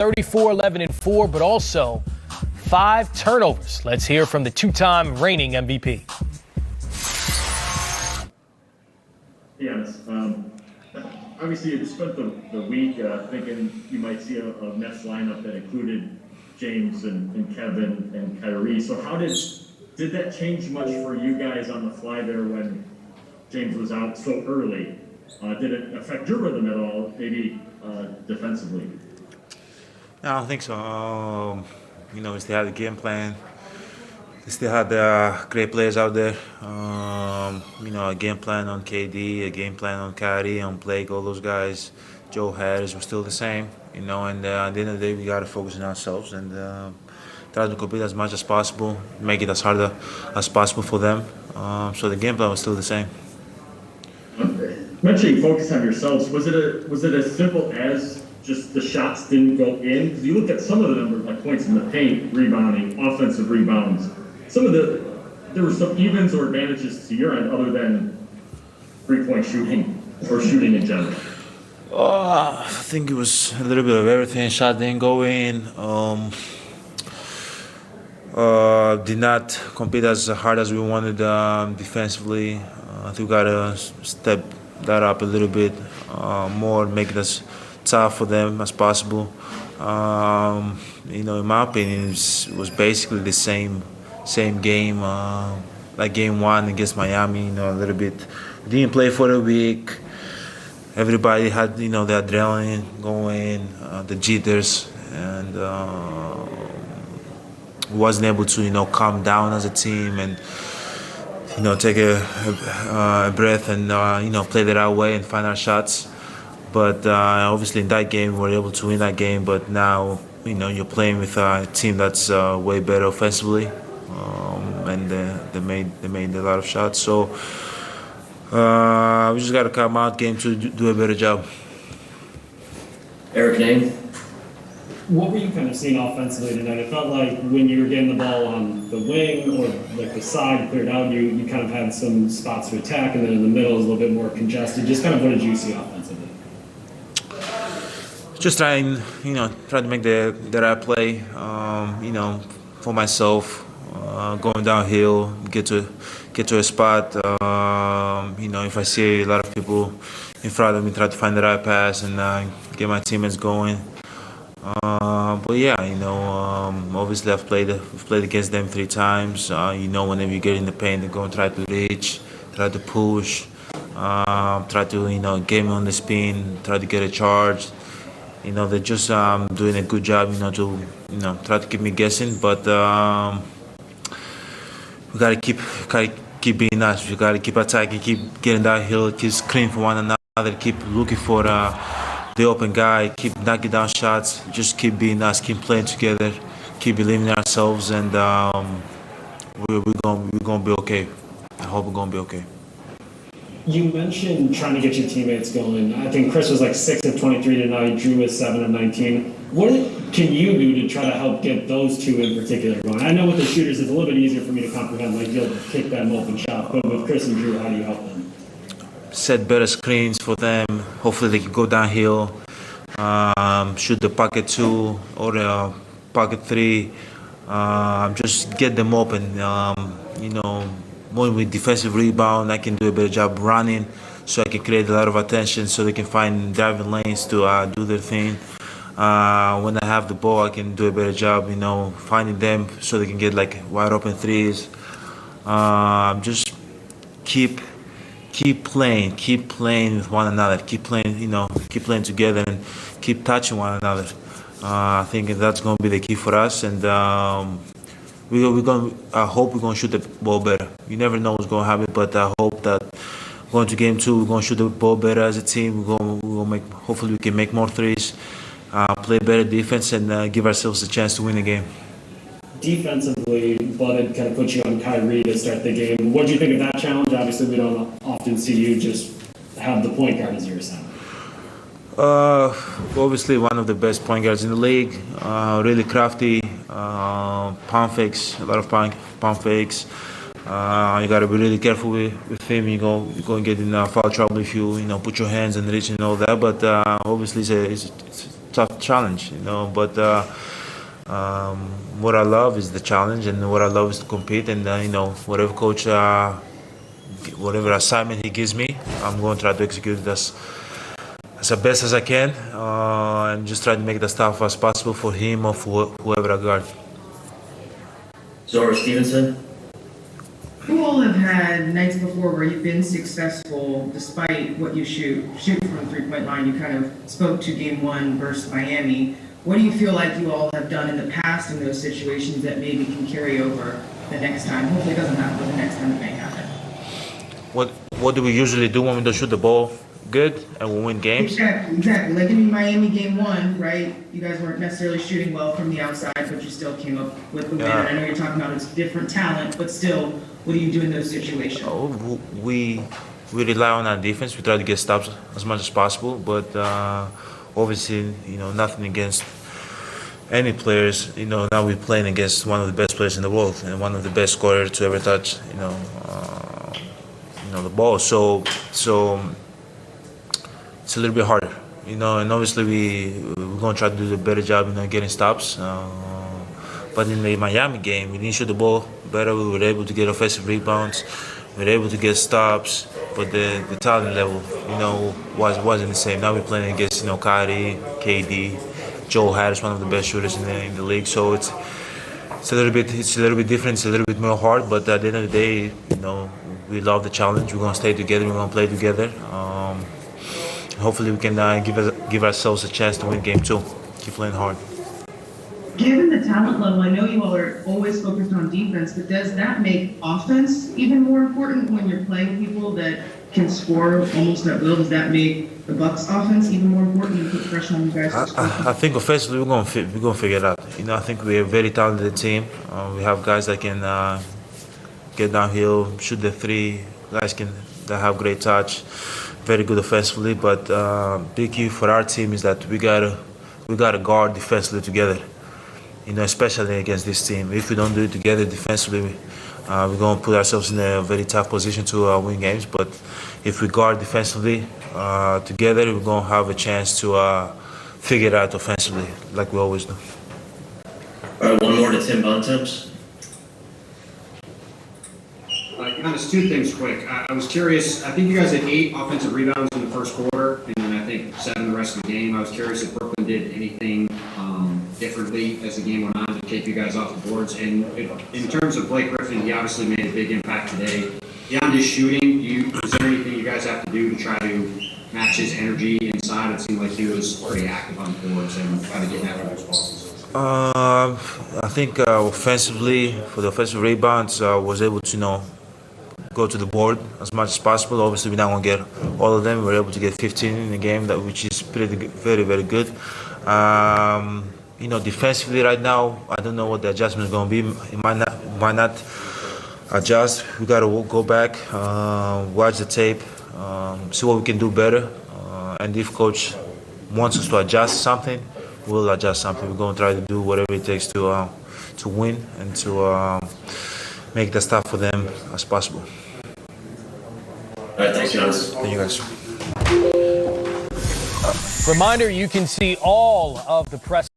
34, 11, and 4, but also 5 turnovers. Let's hear from the two-time reigning MVP. Giannis, obviously you spent the week thinking you might see a Nets lineup that included James and Kevin and Kyrie. So how did that change much for you guys on the fly there when James was out so early? Did it affect your rhythm at all, maybe defensively? I don't think so. We still had the game plan. We still had great players out there. A game plan on KD, a game plan on Kyrie, on Blake, all those guys. Joe Harris were still the same. And at the end of the day, we got to focus on ourselves and try to compete as much as possible, make it as hard as possible for them. So the game plan was still the same. Mentioning focus on yourselves, was it as simple as just the shots didn't go in? Because you look at some of the numbers, like points in the paint, rebounding, offensive rebounds. There were some evens or advantages to your end other than three-point shooting or shooting in general. I think it was a little bit of everything. Shot didn't go in. Did not compete as hard as we wanted defensively. I think we got to step that up a little bit more, make it as tough for them as possible. In my opinion, it was basically the same game, like game 1 against Miami. A little bit. We didn't play for a week. Everybody had, the adrenaline going, the jitters, and wasn't able to, calm down as a team and, take a breath and, play that our way and find our shots. But obviously in that game, we were able to win that game. But now, you're playing with a team that's way better offensively, and they made a lot of shots. So we just got to come out game 2 do a better job. Eric Name. What were you kind of seeing offensively tonight? It felt like when you were getting the ball on the wing or like the side cleared out, you kind of had some spots to attack, and then in the middle is a little bit more congested. Just kind of what did you see offensively? Just trying to make the right play, for myself, going downhill, get to a spot. If I see a lot of people in front of me, try to find the right pass and get my teammates going. But yeah, obviously we've played against them 3 times. Whenever you get in the paint, they're going to try to reach, try to push, try to get me on the spin, try to get a charge. They're just doing a good job, to try to keep me guessing. But we gotta keep being nice. We gotta keep attacking, keep getting downhill, keep screaming for one another, keep looking for the open guy, keep knocking down shots, just keep being nice, keep playing together, keep believing in ourselves, and we're gonna be okay. I hope we're gonna be okay. You mentioned trying to get your teammates going. I think Chris was like 6 of 23 tonight. Drew was 7 of 19. What can you do to try to help get those 2 in particular going? I know with the shooters, it's a little bit easier for me to comprehend. Like you'll kick that open shot, but with Chris and Drew, how do you help them? Set better screens for them. Hopefully they can go downhill, shoot the pocket 2 or the pocket 3. Just get them open. More with defensive rebound, I can do a better job running, so I can create a lot of attention, so they can find driving lanes to do their thing. When I have the ball, I can do a better job, finding them so they can get like wide open threes. Just keep playing with one another, keep playing together, and keep touching one another. I think that's going to be the key for us, and I hope we're going to shoot the ball better. You never know what's going to happen, but I hope that going to game 2, we're going to shoot the ball better as a team. We're going to make. Hopefully, we can make more threes, play better defense, and give ourselves a chance to win the game. Defensively, Bud kind of put you on Kyrie to start the game. What do you think of that challenge? Obviously, we don't often see you just have the point guard as your assignment. Obviously one of the best point guards in the league. Really crafty, pump fakes, a lot of pump fakes. You gotta be really careful with him. You're going to get in foul trouble if you put your hands and reach and all that. But obviously, it's tough challenge, But what I love is the challenge, and what I love is to compete. And whatever coach, whatever assignment he gives me, I'm going to try to execute it as the best as I can, and just try to make the stuff as possible for him or for whoever I guard. Zora Stevenson. You all have had nights before where you've been successful despite what you shoot from the three-point line. You kind of spoke to Game 1 versus Miami. What do you feel like you all have done in the past in those situations that maybe can carry over the next time? Hopefully it doesn't happen, but the next time it may happen. What do we usually do when we don't shoot the ball good and we win games? Exactly. Like in Miami Game 1, right? You guys weren't necessarily shooting well from the outside, but you still came up with the win. Yeah. I know you're talking about it's different talent, but still, what do you do in those situations? We rely on our defense. We try to get stops as much as possible, but obviously, nothing against any players. Now we're playing against one of the best players in the world and one of the best scorers to ever touch, the ball. So it's a little bit harder, and obviously we're gonna try to do a better job, getting stops. But in the Miami game, we didn't shoot the ball better. We were able to get offensive rebounds. We were able to get stops, but the talent level, wasn't the same. Now we're playing against, Kyrie, KD, Joe Harris, one of the best shooters in the league. So it's a little bit different. It's a little bit more hard. But at the end of the day, we love the challenge. We're gonna stay together. We're gonna play together. Hopefully, we can give ourselves a chance to win Game 2. Keep playing hard. Given the talent level, I know you all are always focused on defense, but does that make offense even more important when you're playing people that can score almost at will? Does that make the Bucks offense even more important and put pressure on you guys to score? I think offensively we're gonna figure it out. I think we're a very talented team. We have guys that can get downhill, shoot the three. Guys that have great touch, very good offensively. But big key for our team is that we gotta guard defensively together. Especially against this team. If we don't do it together defensively, we're going to put ourselves in a very tough position to win games. But if we guard defensively together, we're going to have a chance to figure it out offensively, like we always do. All right, one more to Tim Bontemps. Giannis, two things quick. I was curious, I think you guys had 8 offensive rebounds in the first quarter, and then I think 7 the rest of the game. I was curious if Brooklyn did anything differently as the game went on to take you guys off the boards. And in terms of Blake Griffin, he obviously made a big impact today. Beyond his shooting, is there anything you guys have to do to try to match his energy inside? It seemed like he was pretty active on the boards and try to get after those balls. I think offensively, for the offensive rebounds, was able to go to the board as much as possible. Obviously, we're not going to get all of them. We were able to get 15 in the game, which is very, very good. Defensively right now, I don't know what the adjustment is going to be. It might not adjust. We got to go back, watch the tape, see what we can do better. And if coach wants us to adjust something, we'll adjust something. We're going to try to do whatever it takes to win and to make the stuff for them as possible. All right, thanks, Giannis. Thank you guys. Reminder, you can see all of the press